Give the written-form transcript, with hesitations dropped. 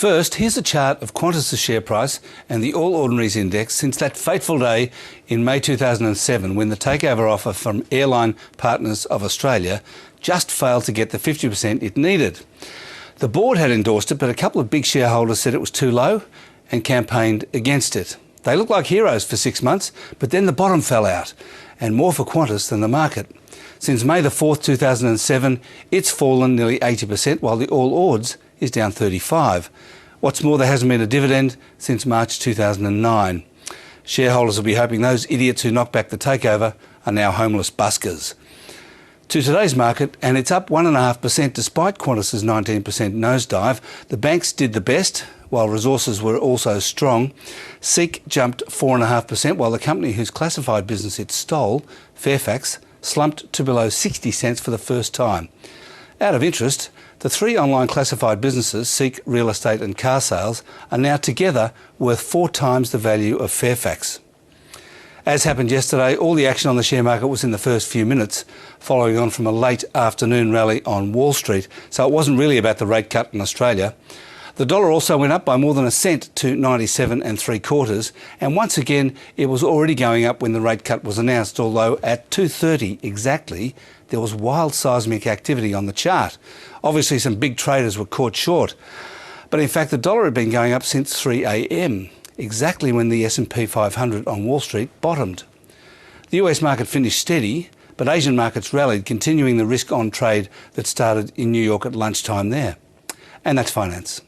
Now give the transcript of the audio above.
First, here's a chart of Qantas's share price and the All Ordinaries Index since that fateful day in May 2007 when the takeover offer from Airline Partners of Australia just failed to get the 50% it needed. The board had endorsed it, but a couple of big shareholders said it was too low and campaigned against it. They looked like heroes for 6 months, but then the bottom fell out, and more for Qantas than the market. Since May the 4th, 2007, it's fallen nearly 80%, while the All Ords is down 35%. What's more, there hasn't been a dividend since March 2009. Shareholders will be hoping those idiots who knocked back the takeover are now homeless buskers. To today's market, and it's up 1.5% despite Qantas's 19% nosedive. The banks did the best, while resources were also strong. SEEK jumped 4.5%, while the company whose classified business it stole, Fairfax, slumped to below 60 cents for the first time. Out of interest, the three online classified businesses, SEEK, Real Estate and Car Sales, are now together worth 4 times the value of Fairfax. As happened yesterday, all the action on the share market was in the first few minutes, following on from a late afternoon rally on Wall Street, so it wasn't really about the rate cut in Australia. The dollar also went up by more than a cent to 97 3/4, and once again it was already going up when the rate cut was announced, although at 2:30 exactly there was wild seismic activity on the chart. Obviously some big traders were caught short, but in fact the dollar had been going up since 3 a.m, exactly when the S&P 500 on Wall Street bottomed. The US market finished steady, but Asian markets rallied, continuing the risk-on trade that started in New York at lunchtime there. And that's finance.